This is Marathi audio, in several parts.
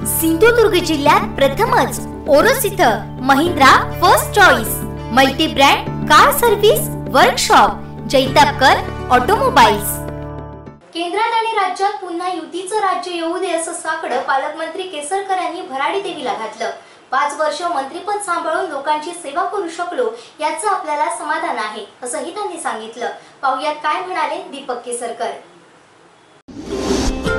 सिंधुदुर्ग जिल्ह्यात प्रथमच ओरोस इथं Mahindra first choice multi brand car service workshop Jaitapkar automobiles. केंद्रात आणि राज्यात पुन्हा युतीचं राज्य येऊ दे असं साकडं पालकमंत्री केसरकर यांनी भराडी देवीला घातलं। 5 वर्ष मंत्रीपद सांभाळून लोकांची सेवा करू शकलो याचं आपल्याला समाधान आहे असंही त्यांनी सांगितलं। पाहुयात काय म्हणाले Deepak Kesarkar.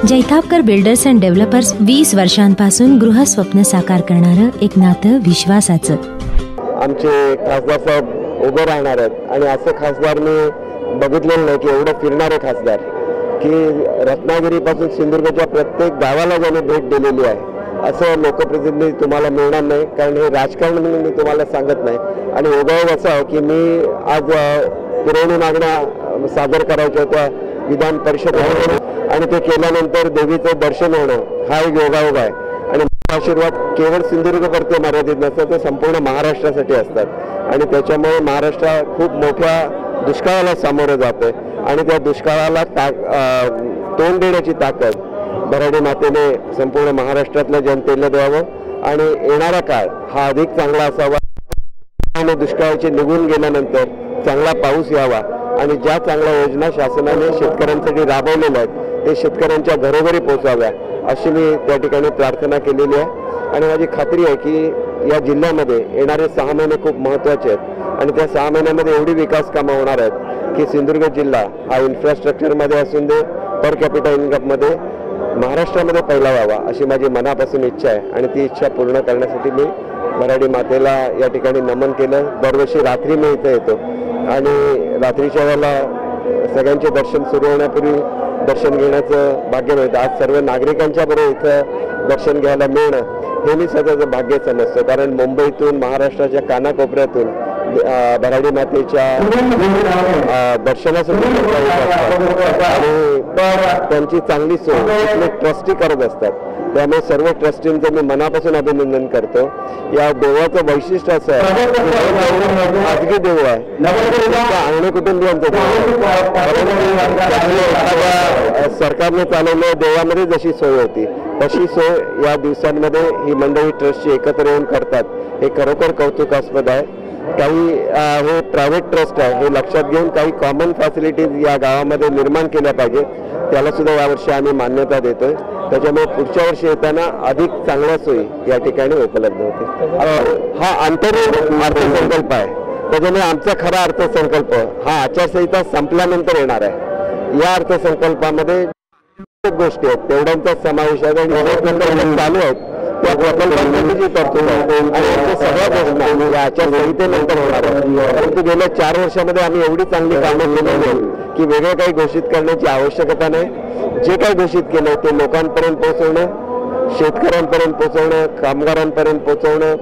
Jaitapkar builders and developers 20 वर्षांपासून गृहस्वप्न साकार करणारं एक नातं विश्वासाचं। आमचे खासदार साहेब उभे राहणार आहेत आणि असं खासदार मी बघितलेलं नाही की एवढं फिरणारे खासदार की रत्नागिरीपासून सिंधुदुर्गच्या प्रत्येक गावाला जाणे भेट दिलेली आहे। असं लोकप्रतिनिधी तुम्हाला मिळणार नाही, कारण हे राजकारण म्हणून मी तुम्हाला सांगत नाही। आणि योगायोग असा आहे की मी आज पुरवणी मागण्या सादर करायच्या होत्या विधान परिषदेमध्ये आणि ते केल्यानंतर देवीचं दर्शन होणं हा एक योगायोग आहे। आणि आशीर्वाद केवळ सिंधुदुर्गपुरते मर्यादित नसतात, ते संपूर्ण महाराष्ट्रासाठी असतात आणि त्याच्यामुळे महाराष्ट्र खूप मोठ्या दुष्काळाला सामोरं जातोय आणि त्या दुष्काळाला तोंड देण्याची ताकद भराडी मातेने संपूर्ण महाराष्ट्रातल्या जनतेला द्यावं आणि येणारा काळ हा अधिक चांगला असावा आणि दुष्काळाचे निघून गेल्यानंतर चांगला पाऊस यावा आणि ज्या चांगल्या योजना शासनाने शेतकऱ्यांसाठी राबवलेल्या आहेत ते शेतकऱ्यांच्या घरोघरी पोहोचाव्या अशी मी त्या ठिकाणी प्रार्थना केलेली आहे। आणि माझी खात्री आहे की या जिल्ह्यामध्ये येणारे 6 महिने खूप महत्त्वाचे आहेत आणि त्या 6 महिन्यामध्ये एवढी विकास कामं होणार आहेत की सिंधुदुर्ग जिल्हा हा इन्फ्रास्ट्रक्चरमध्ये असून दे पर कॅपिटा इन्कममध्ये महाराष्ट्रामध्ये पहिला व्हावा अशी माझी मनापासून इच्छा आहे आणि ती इच्छा पूर्ण करण्यासाठी मी भराडी मातेला या ठिकाणी नमन केलं। दरवर्षी रात्री मी इथे येतो आणि रात्रीच्या वेळेला सगळ्यांचे दर्शन सुरू होण्यापूर्वी दर्शन घेण्याचं भाग्य मिळतं। आज सर्व नागरिकांच्या बरोबर इथं दर्शन घ्यायला मिळणं हे मी स्वतःचं भाग्य समजतो, कारण मुंबईतून महाराष्ट्राच्या कानाकोपऱ्यातून भराडी मातेच्या दर्शनासाठी आणि त्यांची चांगली सोय ट्रस्टी करत असतात, त्यामुळे सर्व ट्रस्टींचं मी मनापासून अभिनंदन करतो। या देवाचं वैशिष्ट्य असं आहे खाजगी देव आहे, अंगणे कुटुंबियांचं सरकारने चालवलेल्या देवामध्ये जशी सोय होती तशी सोय या दिवसांमध्ये ही मंडळी ट्रस्टची एकत्र येऊन करतात, हे खरोखर कौतुकास्पद आहे। काही हे प्रायव्हेट ट्रस्ट आहे हे लक्षात घेऊन काही कॉमन फॅसिलिटीज या गावामध्ये निर्माण केल्या पाहिजेत, त्याला सुद्धा यावर्षी आम्ही मान्यता देतोय। त्याच्यामुळे पुढच्या वर्षी येताना अधिक चांगल्या सोयी या ठिकाणी उपलब्ध होतील। हा अंतर्गत अर्थसंकल्प आहे, त्याच्यामुळे आमचा खरा अर्थसंकल्प हा आचारसंहिता संपल्यानंतर येणार आहे। या अर्थसंकल्पामध्ये गोष्टी आहेत तेवढ्यांचा समावेश आहे आणि चालू आहेत त्या प्रकल्पांची तरतूद आणि सगळ्या गोष्टी या आचारसंहितेनंतर होणार आहे। परंतु गेल्या 4 वर्षामध्ये आम्ही एवढी चांगली कामं केली आहेत की वेगळं काही घोषित करण्याची आवश्यकता नाही। जे काही घोषित केलं ते लोकांपर्यंत पोहोचवणं, शेतकऱ्यांपर्यंत पोहोचवणं, कामगारांपर्यंत पोहोचवणं,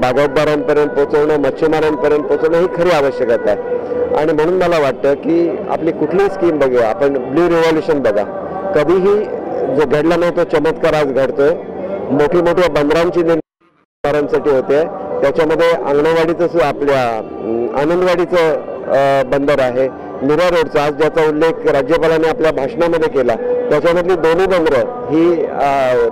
बागायतदारांपर्यंत पोहोचवणं, मच्छीमारांपर्यंत पोहोचवणं ही खरी आवश्यकता आहे। आणि म्हणून मला वाटतं की आपली कुठलीही स्कीम बघूया, आपण ब्ल्यू रिव्हॉल्युशन बघा, कधीही जो घडला नाही तो चमत्कार आज घडतोय। मोठी मोठ्या बंदरांची निर्माणांसाठी होते, त्याच्यामध्ये अंगणवाडीचं आपल्या आनंदवाडीचं बंदर आहे, मीरा रोडचा आज ज्याचा उल्लेख राज्यपालांनी आपल्या भाषणामध्ये केला, त्याच्यामधली दोन्ही बंदरं ही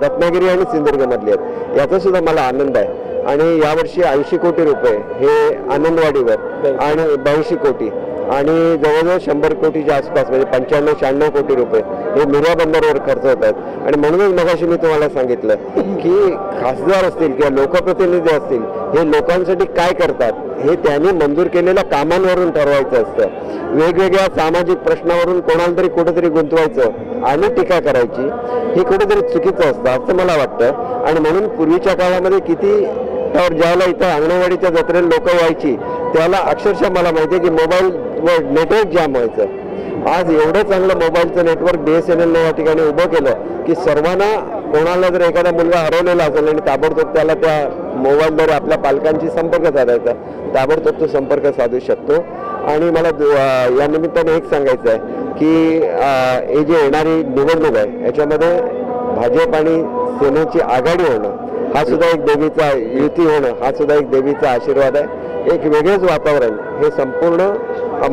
रत्नागिरी आणि सिंधुदुर्गमधली आहेत, याचा सुद्धा मला आनंद आहे। आणि यावर्षी 80 कोटी रुपये हे आनंदवाडीवर आणि 82 कोटी आणि जवळजवळ 100 कोटीच्या आसपास म्हणजे 95-96 कोटी रुपये हे मीरा बंदरवर खर्च होत आहेत। आणि म्हणूनच मगाशी मी तुम्हाला सांगितलं की खासदार असतील किंवा लोकप्रतिनिधी असतील हे लोकांसाठी काय करतात हे त्यांनी मंजूर केलेल्या कामांवरून ठरवायचं असतं। वेगवेगळ्या सामाजिक प्रश्नावरून कोणाला तरी कुठेतरी गुंतवायचं आणि टीका करायची हे कुठेतरी चुकीचं असतं असं मला वाटतं। आणि म्हणून पूर्वीच्या काळामध्ये किती तर ज्यावेळेला इथं अंगणवाडीच्या जत्रेला लोक व्हायची त्याला अक्षरशः मला माहिती आहे की मोबाईलवर नेटवर्क जाम व्हायचं। आज एवढं चांगलं मोबाईलचं नेटवर्क BSNL ने या ठिकाणी उभं केलं की सर्वांना कोणाला जर एखादा मुलगा हरवलेला असेल आणि ताबडतोब त्याला त्या मोबाईलद्वारे आपल्या पालकांशी संपर्क साधायचा, ताबडतोब तो संपर्क साधू शकतो। आणि मला या निमित्ताने एक सांगायचं आहे की हे जे येणारी निवडणूक आहे याच्यामध्ये भाजप आणि सेनेची आघाडी होणं हा सुद्धा एक देवीचा युती होणं हा सुद्धा एक देवीचा आशीर्वाद आहे। एक वेगळेच वातावरण हे संपूर्ण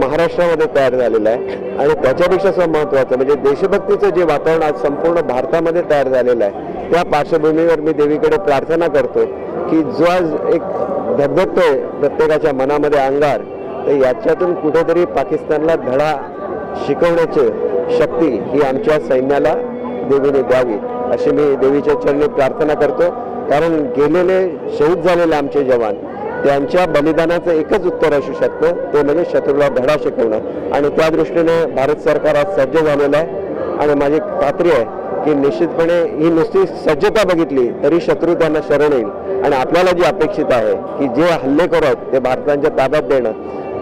महाराष्ट्रामध्ये तयार झालेलं आहे आणि त्याच्यापेक्षा महत्त्वाचं म्हणजे देशभक्तीचं जे वातावरण आज संपूर्ण भारतामध्ये तयार झालेलं आहे त्या पार्श्वभूमीवर मी देवीकडे प्रार्थना करतो की जो आज एक धगधगतोय प्रत्येकाच्या मनामध्ये अंगार, तर याच्यातून कुठेतरी पाकिस्तानला धडा शिकवण्याची शक्ती ही आमच्या सैन्याला देवीने द्यावी अशी मी देवीच्या चरणी प्रार्थना करतो. कारण गेलेले शहीद झालेले आमचे जवान, त्यांच्या बलिदानाचं एकच उत्तर असू शकतं, ते म्हणजे शत्रूला धडा शिकवणं. आणि त्या दृष्टीने भारत सरकार आज सज्ज झालेलं आहे आणि माझी खात्री आहे की निश्चितपणे ही नुसती सज्जता बघितली तरी शत्रू त्यांना शरण येईल. आणि आपल्याला जे अपेक्षित आहे की जे हल्ले करत ते भारताच्या ताब्यात देणं,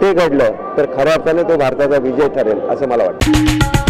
ते घडलं तर खऱ्या अर्थाने तो भारताचा विजय ठरेल असं मला वाटतं.